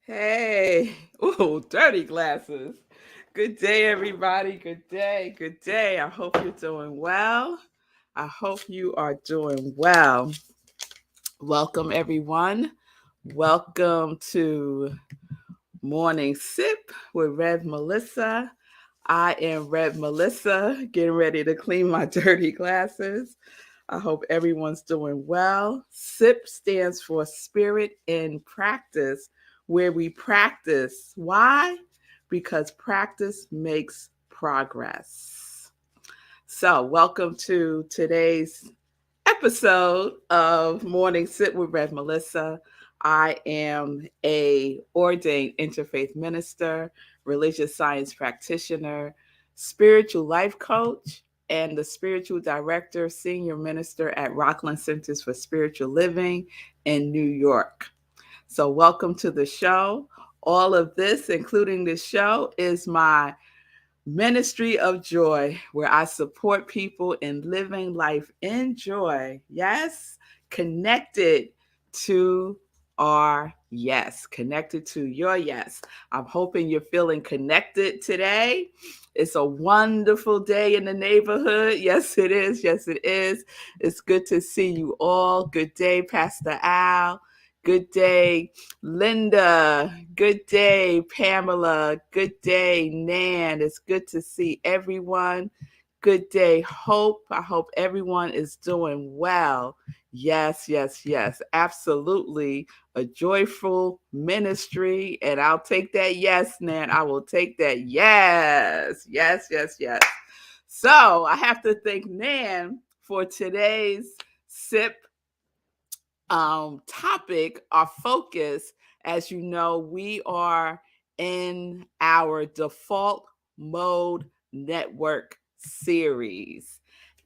Hey, oh, dirty glasses. Good day, everybody. Good day. Good day. I hope you're doing well. I hope you are doing well. Welcome, everyone. Welcome to Morning Sip with Rev Melissa. I am Rev Melissa, getting ready to clean my dirty glasses. I hope everyone's doing well. SIP stands for Spirit in Practice, where we practice. Why? Because practice makes progress. So, welcome to today's episode of Morning Sit with Rev Melissa. I am a ordained interfaith minister, religious science practitioner, spiritual life coach, and the spiritual director, senior minister at Rockland Centers for Spiritual Living in New York. So, welcome to the show. All of this, including this show, is my Ministry of Joy, where I support people in living life in joy. Yes, connected to our yes, connected to your yes. I'm hoping you're feeling connected today. It's a wonderful day in the neighborhood. Yes, it is. Yes, it is. It's good to see you all. Good day, Pastor Al. Good day, Linda. Good day, Pamela. Good day, Nan. It's good to see everyone. Good day, Hope. I hope everyone is doing well. Yes, yes, yes. Absolutely. A joyful ministry. And I'll take that yes, Nan. I will take that yes. Yes, yes, yes. So I have to thank Nan for today's sip topic, our focus. As you know, we are in our default mode network series.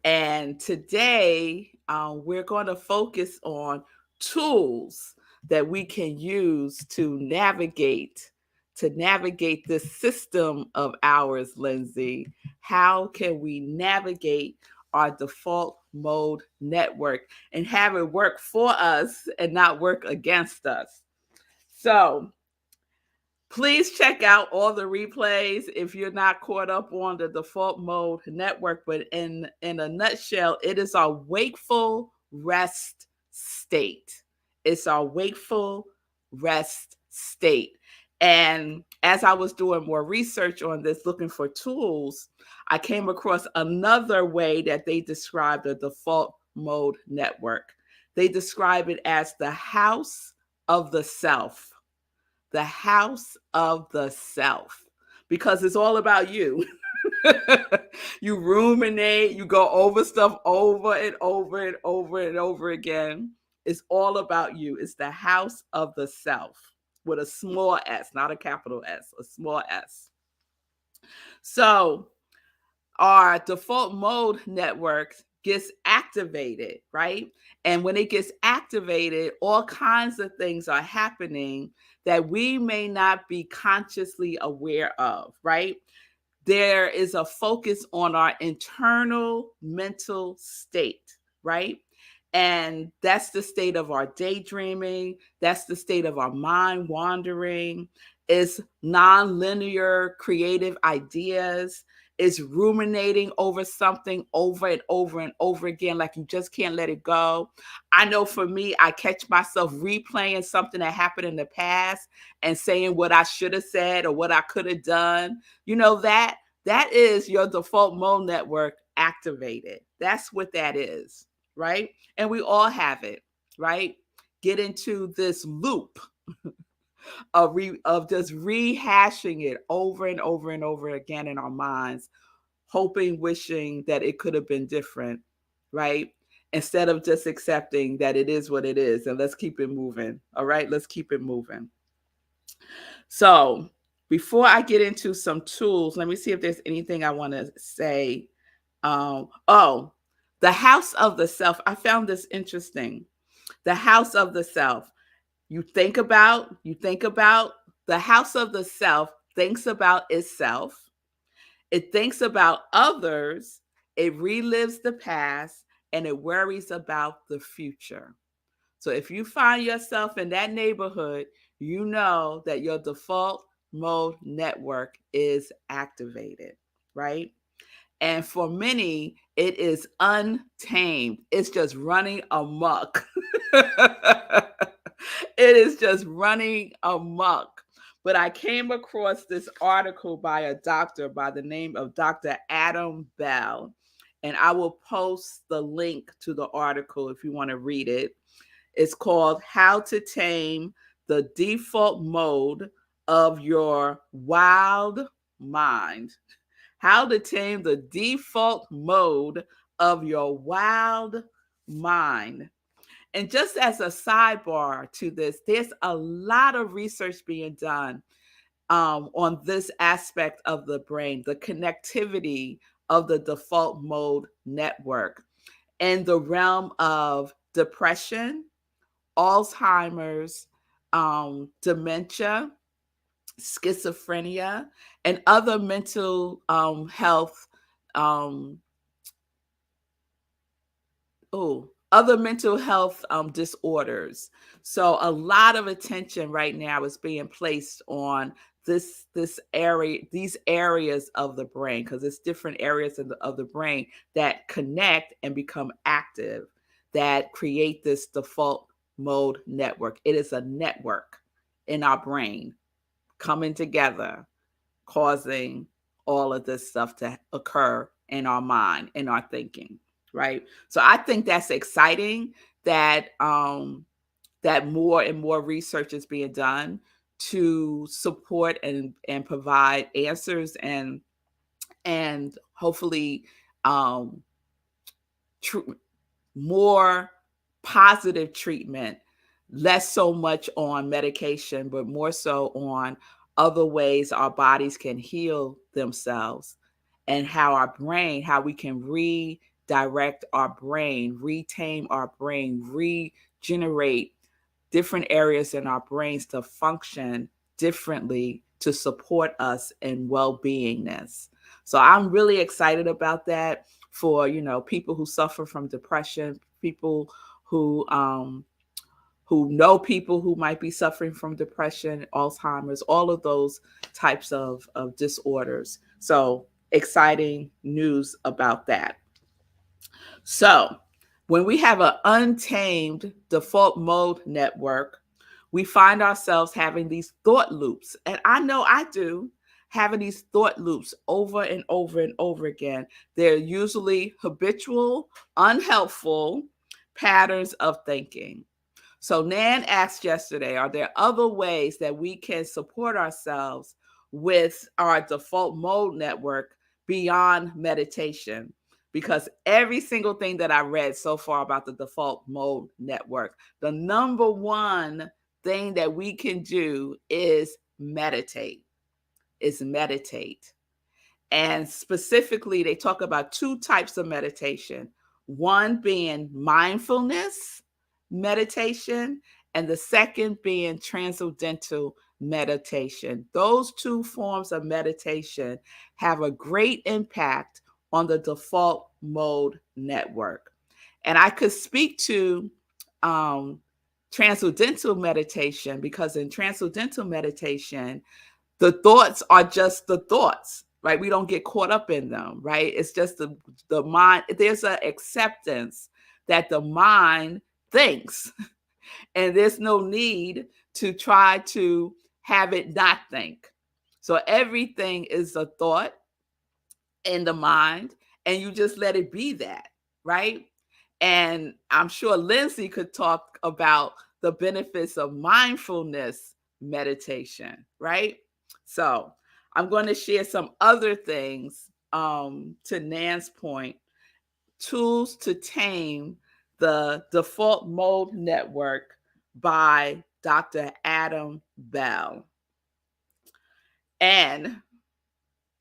And today we're going to focus on tools that we can use to navigate this system of ours, Lindsay. How can we navigate our default mode network and have it work for us and not work against us? So please check out all the replays if you're not caught up on the default mode network. But in a nutshell, it is our wakeful rest state. It's our wakeful rest state. And as I was doing more research on this, looking for tools, I came across another way that they describe the default mode network. They describe it as the house of the self. The house of the self, because it's all about you. You ruminate, you go over stuff over and over and over and over again. It's all about you. It's the house of the self with a small s, not a capital S, a small s. So our default mode network gets activated, right? And when it gets activated, all kinds of things are happening that we may not be consciously aware of, right? There is a focus on our internal mental state, right? And that's the state of our daydreaming. That's the state of our mind wandering. It's nonlinear creative ideas. It's ruminating over something over and over and over again, like you just can't let it go. I know for me, I catch myself replaying something that happened in the past and saying what I should have said or what I could have done. You know, that is your default mode network activated. That's what that is, right? And we all have it, right? Get into this loop of just rehashing it over and over and over again in our minds, hoping, wishing that it could have been different, right? Instead of just accepting that it is what it is and let's keep it moving. All right, let's keep it moving. So before I get into some tools, let me see if there's anything I want to say. Oh, the house of the self. I found this interesting. The house of the self. You think about the house of the self thinks about itself. It thinks about others. It relives the past and it worries about the future. So if you find yourself in that neighborhood, you know that your default mode network is activated, right? And for many, it is untamed. It's just running amok. It is just running amok. But I came across this article by a doctor by the name of Dr. Adam Bell. And I will post the link to the article if you want to read it. It's called How to Tame the Default Mode of Your Wild Mind. How to Tame the Default Mode of Your Wild Mind. And just as a sidebar to this, there's a lot of research being done on this aspect of the brain, the connectivity of the default mode network in the realm of depression, Alzheimer's, dementia, schizophrenia, and other mental health um, other mental health disorders. So a lot of attention right now is being placed on this area, these areas of the brain, because it's different areas of the brain that connect and become active, that create this default mode network. It is a network in our brain coming together, causing all of this stuff to occur in our mind, in our thinking, right? So I think that's exciting that that more and more research is being done to support and provide answers and hopefully um, tr- more positive treatment, less so much on medication, but more so on other ways our bodies can heal themselves, and how our brain, how we can redirect our brain, retame our brain, regenerate different areas in our brains to function differently to support us in well-beingness. So I'm really excited about that for, people who suffer from depression, people who know people who might be suffering from depression, Alzheimer's, all of those types of disorders. So exciting news about that. So when we have an untamed default mode network, we find ourselves having these thought loops. And I know I do, having these thought loops over and over and over again. They're usually habitual, unhelpful patterns of thinking. So Nan asked yesterday, are there other ways that we can support ourselves with our default mode network beyond meditation? Because every single thing that I read so far about the default mode network, the number one thing that we can do is meditate. Is meditate. And specifically, they talk about two types of meditation, one being mindfulness meditation, and the second being transcendental meditation. Those two forms of meditation have a great impact on the default mode network. And I could speak to um, transcendental meditation, because in transcendental meditation, the thoughts are just the thoughts, right? We don't get caught up in them, right? It's just the mind. There's an acceptance that the mind thinks, and there's no need to try to have it not think. So everything is a thought in the mind, and you just let it be that, right? And I'm sure Lindsay could talk about the benefits of mindfulness meditation, right? So I'm going to share some other things, to Nan's point, tools to tame the default mode network by Dr. Adam Bell. And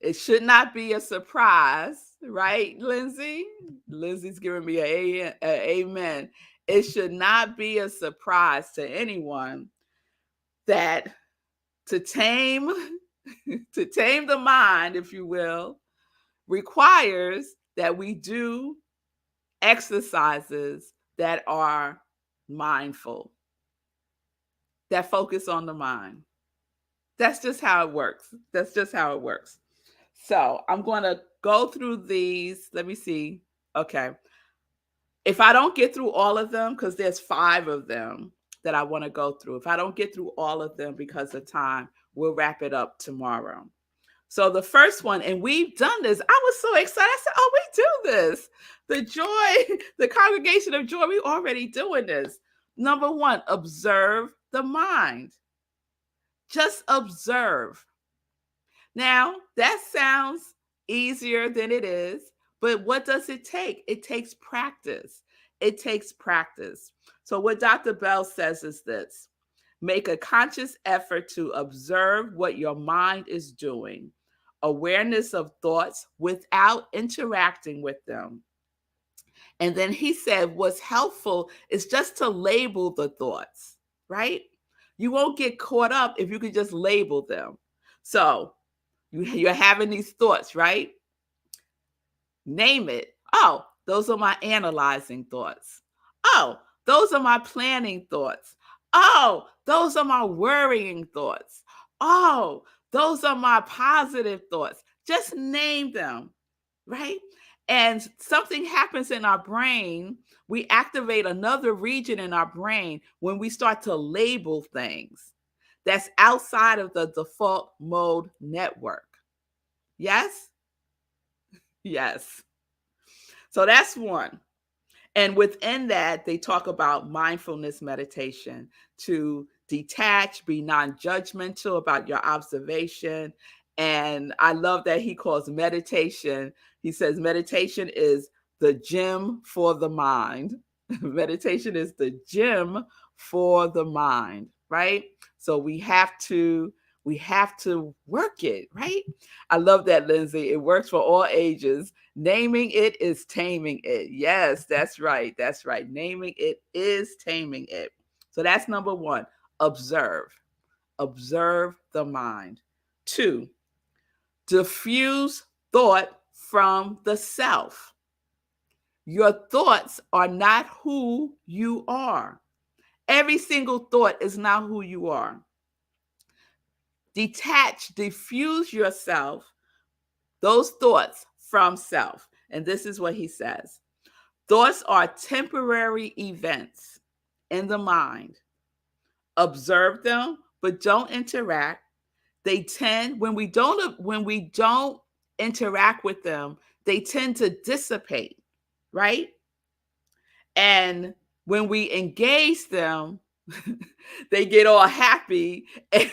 it should not be a surprise, right, Lindsay? Lindsay's giving me an amen. It should not be a surprise to anyone that to tame to tame the mind, if you will, requires that we do exercises that are mindful. that focus on the mind. That's just how it works. That's just how it works. So I'm going to go through these. Let me see. Okay. If I don't get through all of them, because there's 5 of them that I want to go through. If I don't get through all of them because of time, we'll wrap it up tomorrow. So the first one, and we've done this. I was so excited. I said, oh, we do this. The joy, the congregation of joy, we already doing this. Number 1, observe the mind. Just observe. Now, that sounds easier than it is, but what does it take? It takes practice. It takes practice. So what Dr. Bell says is this: make a conscious effort to observe what your mind is doing, awareness of thoughts without interacting with them. And then he said what's helpful is just to label the thoughts, right? You won't get caught up if you could just label them. So you're having these thoughts, right? Name it. Oh, those are my analyzing thoughts. Oh, those are my planning thoughts. Oh, those are my worrying thoughts. Oh, those are my positive thoughts. Just name them, right? And something happens in our brain. We activate another region in our brain when we start to label things that's outside of the default mode network. Yes? Yes. So that's one. And within that, they talk about mindfulness meditation, to detach, be non-judgmental about your observation. And I love that he calls meditation, he says meditation is the gym for the mind. Meditation is the gym for the mind, right? So we have to work it, right? I love that, Lindsay. It works for all ages. Naming it is taming it. Yes, that's right. That's right. Naming it is taming it. So that's number 1. Observe. Observe the mind. 2, diffuse thought from the self. Your thoughts are not who you are. Every single thought is not who you are. Detach, diffuse yourself, those thoughts from self. And this is what he says: thoughts are temporary events in the mind. Observe them, but don't interact. They tend, when we don't interact with them, they tend to dissipate, right? And when we engage them, they get all happy and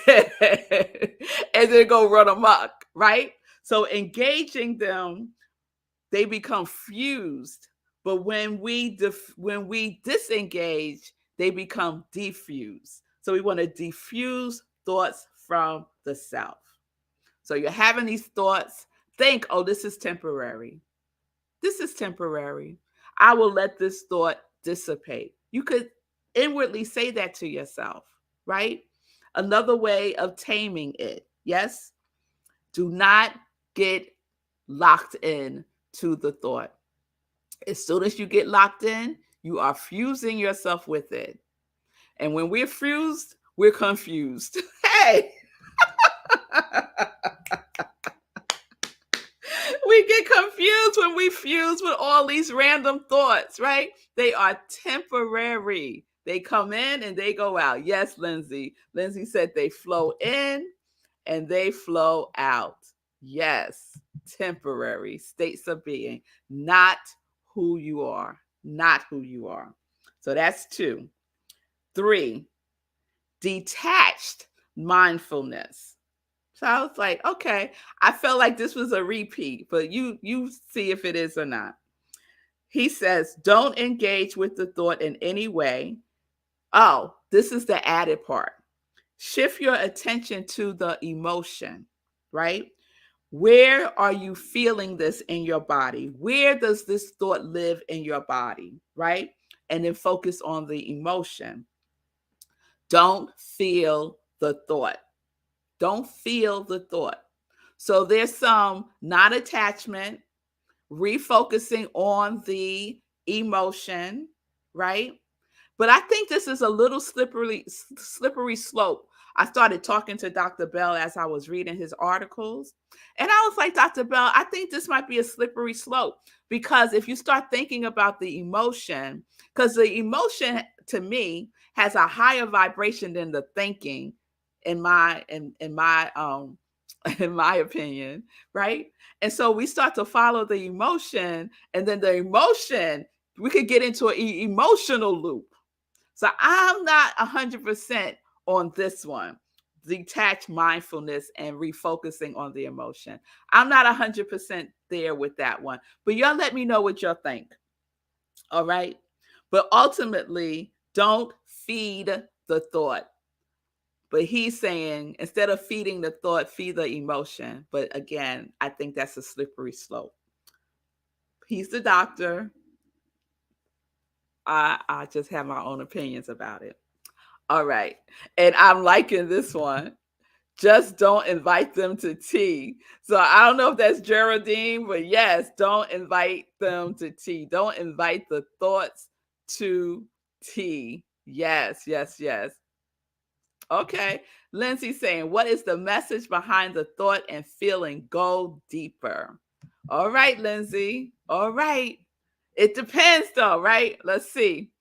then go run amok, right? So engaging them, they become fused. But when we disengage, they become diffused. So we want to diffuse thoughts from the self. So you're having these thoughts. Think, oh, this is temporary. This is temporary. I will let this thought dissipate. You could inwardly say that to yourself, right? Another way of taming it. Yes? Do not get locked in to the thought. As soon as you get locked in, you are fusing yourself with it. And when we're fused, we're confused. Hey! We get confused when we fuse with all these random thoughts, right? They are temporary. They come in and they go out. Yes, Lindsay. Lindsay said they flow in and they flow out. Yes, temporary states of being, not who you are, not who you are. So that's 2. 3, detached mindfulness. So I was like, okay, I felt like this was a repeat, but you see if it is or not. He says, don't engage with the thought in any way. Oh, this is the added part. Shift your attention to the emotion, right? Where are you feeling this in your body? Where does this thought live in your body, right? And then focus on the emotion. Don't feel the thought. Don't feel the thought. So there's some non-attachment, refocusing on the emotion, right? But I think this is a little slippery slope. I started talking to Dr. Bell as I was reading his articles. And I was like, Dr. Bell, I think this might be a slippery slope because if you start thinking about the emotion, because the emotion to me has a higher vibration than the thinking in my in my opinion, right? And so we start to follow the emotion, and then the emotion, we could get into an emotional loop. So I'm not 100% on this one. Detach mindfulness and refocusing on the emotion. I'm not 100% there with that one. But y'all let me know what y'all think. All right. But ultimately, don't feed the thought. But he's saying instead of feeding the thought, feed the emotion. But again, I think that's a slippery slope. He's the doctor. I just have my own opinions about it. All right. And I'm liking this one. Just don't invite them to tea. So I don't know if that's Geraldine, but yes, don't invite them to tea. Don't invite the thoughts to tea. Yes, yes, yes. Okay. Lindsay saying, what is the message behind the thought and feeling? Go deeper. All right, Lindsay. All right. It depends though, right? Let's see.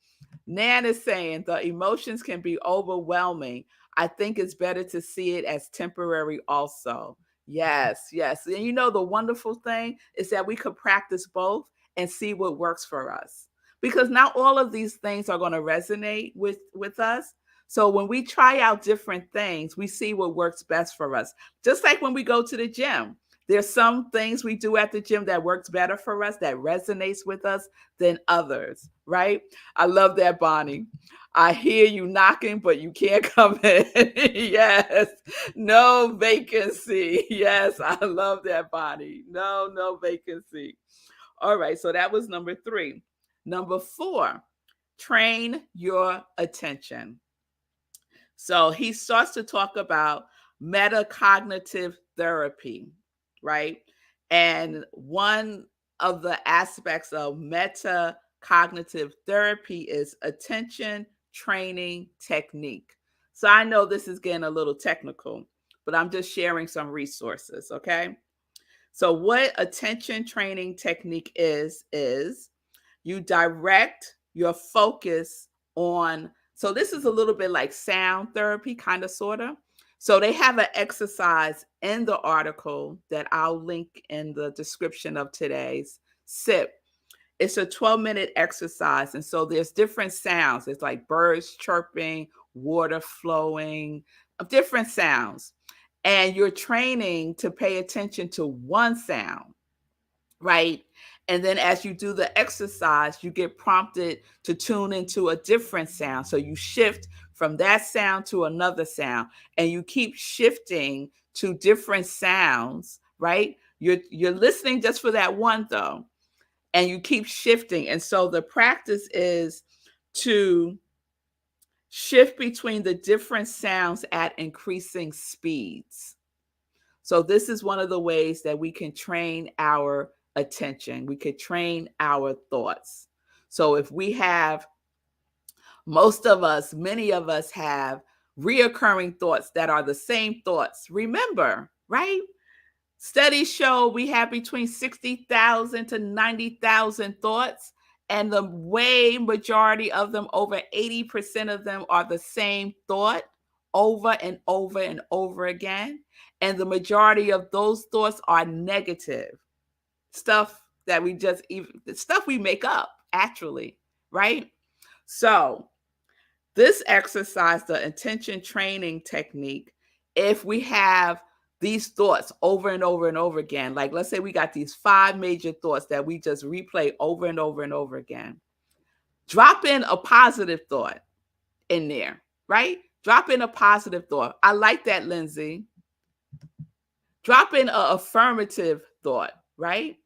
Nan is saying the emotions can be overwhelming. I think it's better to see it as temporary also. Yes, yes. And you know, the wonderful thing is that we could practice both and see what works for us. Because not all of these things are going to resonate with us. So when we try out different things, we see what works best for us. Just like when we go to the gym. There's some things we do at the gym that works better for us, that resonates with us than others, right? I love that, Bonnie. I hear you knocking, but you can't come in. Yes. No vacancy. Yes. I love that, Bonnie. No, no vacancy. All right. So that was number 3. Number 4, train your attention. So he starts to talk about metacognitive therapy, right? And one of the aspects of metacognitive therapy is attention training technique. So I know this is getting a little technical, but I'm just sharing some resources, okay? So what attention training technique is you direct your focus on, so this is a little bit like sound therapy, kind of, sort of. So they have an exercise in the article that I'll link in the description of today's sip. It's a 12-minute exercise. And so there's different sounds. It's like birds chirping, water flowing, different sounds. And you're training to pay attention to one sound, right? And then as you do the exercise, you get prompted to tune into a different sound. So you shift from that sound to another sound, and you keep shifting to different sounds, right? You're listening just for that one though, and you keep shifting. And so the practice is to shift between the different sounds at increasing speeds. So this is one of the ways that we can train our attention. We could train our thoughts. So if we have, many of us have reoccurring thoughts that are the same thoughts. Remember, right? Studies show we have between 60,000 to 90,000 thoughts, and the way majority of them, over 80% of them, are the same thought over and over and over again. And the majority of those thoughts are negative stuff that stuff we make up, actually, right? So this exercise, the intention training technique, if we have these thoughts over and over and over again, like let's say we got these 5 major thoughts that we just replay over and over and over again, drop in a positive thought in there, right? Drop in a positive thought. I like that, Lindsay. Drop in an affirmative thought, right?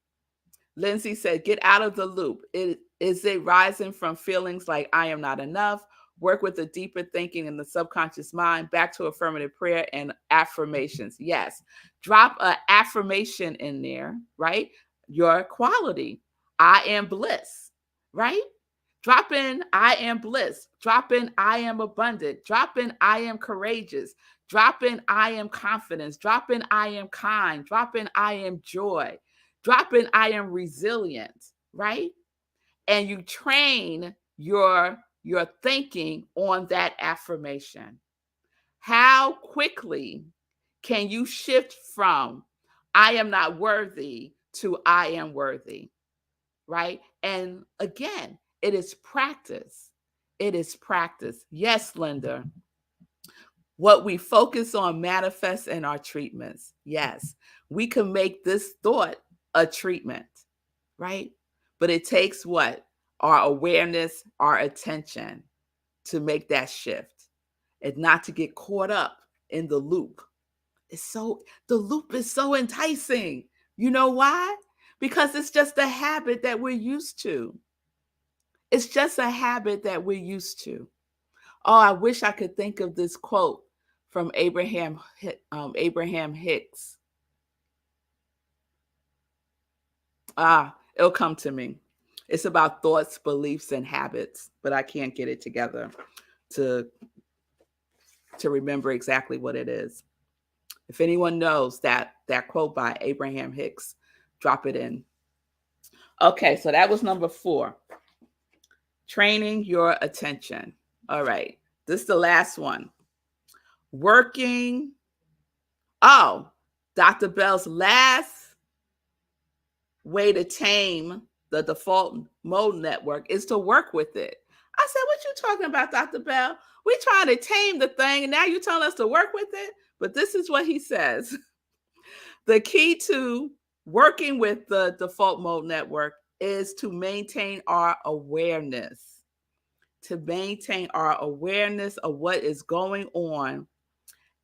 Lindsay said, get out of the loop. Is it rising from feelings like I am not enough? Work with the deeper thinking in the subconscious mind, back to affirmative prayer and affirmations. Yes. Drop an affirmation in there, right? Your quality. I am bliss, right? Drop in, I am bliss. Drop in, I am abundant. Drop in, I am courageous. Drop in, I am confidence. Drop in, I am kind. Drop in, I am joy. Drop in, I am resilient, right? And you train your thinking on that affirmation. How quickly can you shift from I am not worthy to I am worthy, right? And again, it is practice. It is practice. Yes, Linda. What we focus on manifests in our treatments. Yes, we can make this thought a treatment, right? But it takes what? Our awareness, our attention to make that shift and not to get caught up in the loop. The loop is so enticing. You know why? Because it's just a habit that we're used to. It's just a habit that we're used to. Oh, I wish I could think of this quote from Abraham Hicks. It'll come to me. It's about thoughts, beliefs, and habits, but I can't get it together to remember exactly what it is. If anyone knows that quote by Abraham Hicks, drop it in. Okay, so that was number 4. Training your attention. All right, this is the last one. Working. Oh, Dr. Bell's last way to tame the default mode network is to work with it. I said, what you talking about, Dr. Bell? We trying to tame the thing, and now you telling us to work with it? But this is what he says. The key to working with the default mode network is to maintain our awareness. To maintain our awareness of what is going on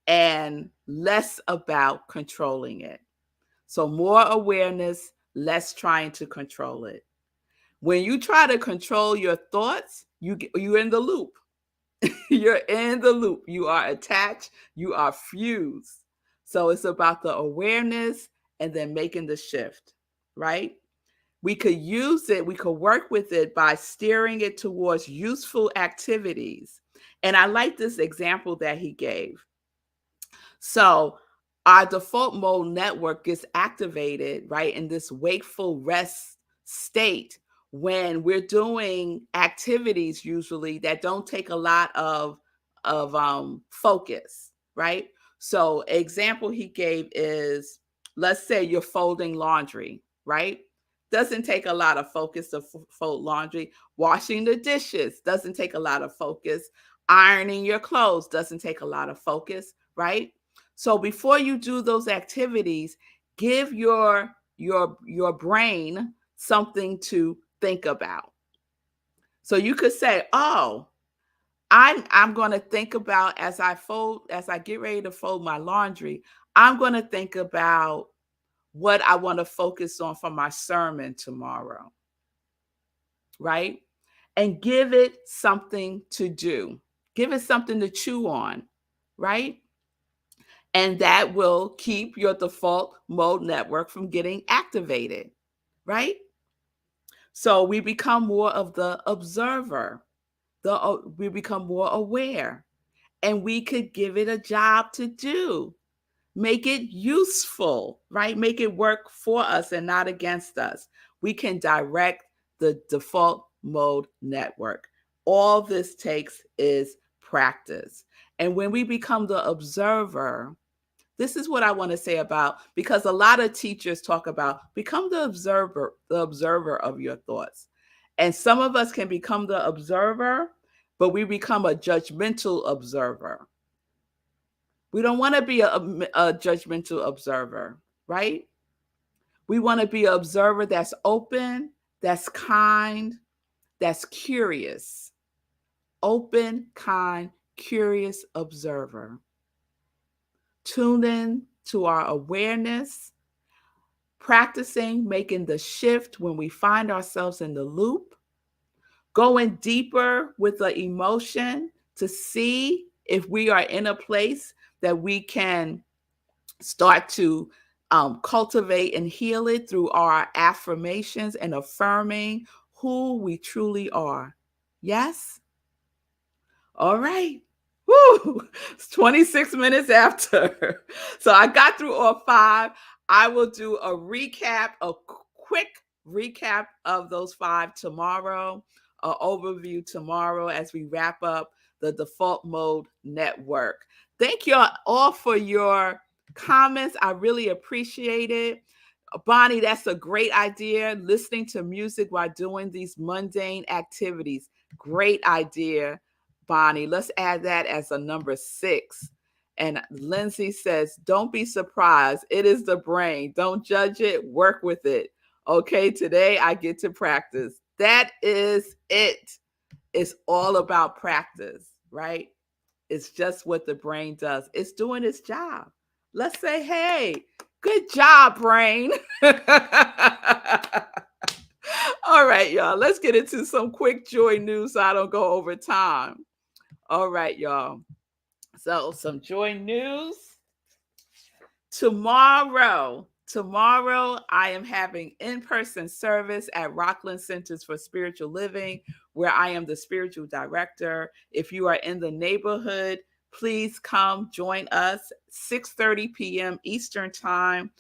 and less about controlling it. So more awareness, less trying to control it. When you try to control your thoughts, you're in the loop. You're in the loop. You are attached. You are fused. So it's about the awareness and then making the shift, right? We could use it, we could work with it by steering it towards useful activities. And I like this example that he gave. So our default mode network gets activated, right, in this wakeful rest state when we're doing activities usually that don't take a lot of focus, right? So example he gave is, let's say you're folding laundry, right? Doesn't take a lot of focus to fold laundry. Washing the dishes doesn't take a lot of focus. Ironing your clothes doesn't take a lot of focus, right? So before you do those activities, give your brain something to think about. So you could say, "Oh, I'm going to think about as I get ready to fold my laundry, I'm going to think about what I want to focus on for my sermon tomorrow." Right? And give it something to do. Give it something to chew on, right? And that will keep your default mode network from getting activated, right? So we become more of the observer. We become more aware, and we could give it a job to do. Make it useful, right? Make it work for us and not against us. We can direct the default mode network. All this takes is practice. And when we become the observer, this is what I want to say about, because a lot of teachers talk about become the observer of your thoughts. And some of us can become the observer, but we become a judgmental observer. We don't want to be a judgmental observer, right? We want to be an observer that's open, that's kind, that's curious. Open, kind, curious observer. Tune in to our awareness, practicing making the shift when we find ourselves in the loop, going deeper with the emotion to see if we are in a place that we can start to cultivate and heal it through our affirmations and affirming who we truly are. Yes? All right. Woo! It's 26 minutes after. So I got through all five. I will do a recap, a quick recap of those five tomorrow, an overview tomorrow as we wrap up the Default Mode Network. Thank you all for your comments. I really appreciate it. Bonnie, that's a great idea. Listening to music while doing these mundane activities. Great idea, Bonnie. Let's add that as a number 6. And Lindsay says, don't be surprised. It is the brain. Don't judge it. Work with it. Okay, today I get to practice. That is it. It's all about practice, right? It's just what the brain does. It's doing its job. Let's say, hey, good job, brain. All right, y'all. Let's get into some quick joy news so I don't go over time. All right, y'all. So, some joy news. Tomorrow, I am having in-person service at Rockland Centers for Spiritual Living, where I am the spiritual director. If you are in the neighborhood, please come join us 6:30 p.m. Eastern Time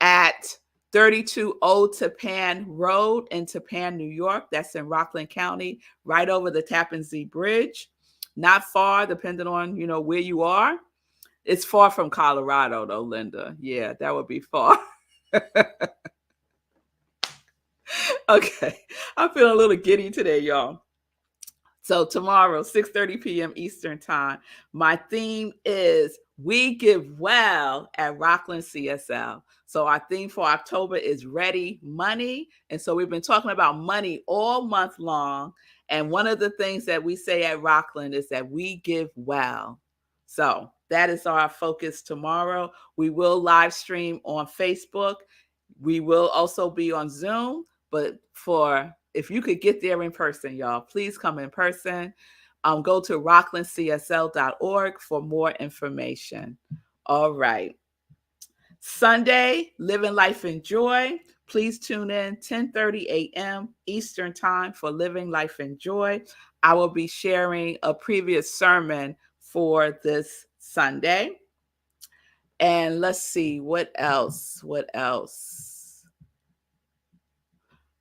at 32 Old Tappan Road in Tappan, New York. That's in Rockland County, right over the Tappan Zee Bridge. Not far, depending on, where you are. It's far from Colorado, though, Linda. Yeah, that would be far. Okay. I'm feeling a little giddy today, y'all. So tomorrow, 6:30 p.m. Eastern Time, my theme is We Give Well at Rockland CSL. So our theme for October is Ready Money. And so we've been talking about money all month long. And one of the things that we say at Rockland is that we give well. So that is our focus tomorrow. We will live stream on Facebook. We will also be on Zoom. But if you could get there in person, y'all, please come in person. Go to rocklandcsl.org for more information. All right. Sunday, Living Life in Joy. Please tune in 10:30 a.m. Eastern Time for Living Life in Joy. I will be sharing a previous sermon for this Sunday. And let's see, what else?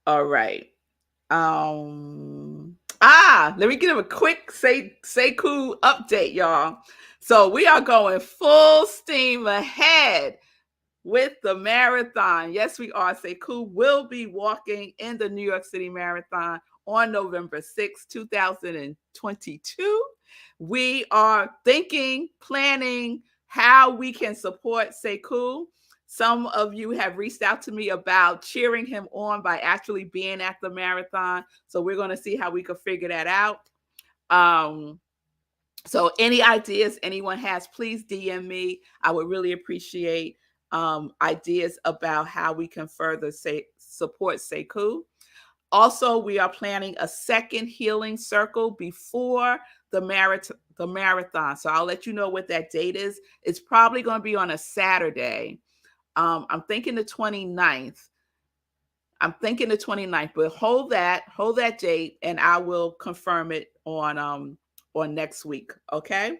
All right. Let me give a quick Sekou update, y'all. So we are going full steam ahead with the marathon. Yes, we are. Sekou will be walking in the New York City Marathon on November 6, 2022. We are planning how we can support Sekou. Some of you have reached out to me about cheering him on by actually being at the marathon. So we're going to see how we can figure that out. So any ideas anyone has, please DM me. I would really appreciate ideas about how we can further support Sekou. Also, we are planning a second healing circle before the marathon. So I'll let you know what that date is. It's probably going to be on a Saturday. I'm thinking the 29th. But hold that date, and I will confirm it on next week. Okay.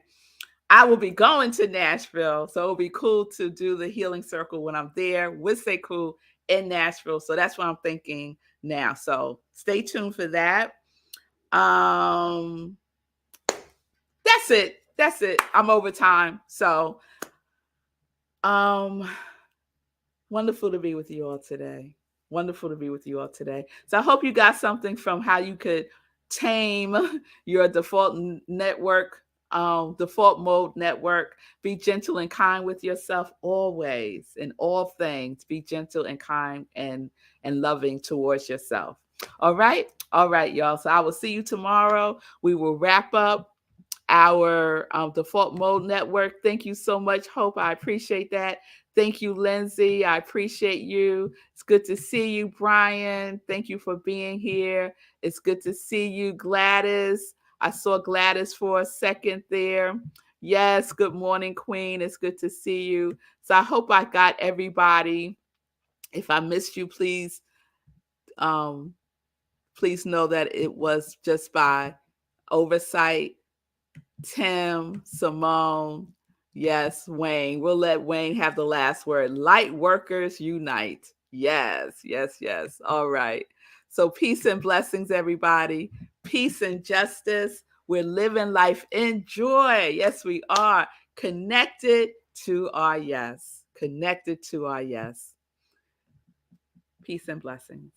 I will be going to Nashville, so it'll be cool to do the healing circle when I'm there with Sekou in Nashville. So that's what I'm thinking now. So stay tuned for that. That's it. I'm over time. So wonderful to be with you all today. So I hope you got something from how you could tame your default mode network. Be gentle and kind with yourself always, in all things. Be gentle and kind and loving towards yourself. All right, y'all. So I will see you tomorrow. We will wrap up our default mode network. Thank you so much, Hope. I appreciate that. Thank you, Lindsay. I appreciate you. It's good to see you, Brian. Thank you for being here. It's good to see you, Gladys. I saw Gladys for a second there. Yes, good morning, Queen. It's good to see you. So I hope I got everybody. If I missed you, please know that it was just by Oversight, Tim, Simone, yes, Wayne. We'll let Wayne have the last word. Light workers unite. Yes, yes, yes. All right. So peace and blessings, everybody. Peace and justice. We're living life in joy. Yes, we are. Connected to our yes. Connected to our yes. Peace and blessings.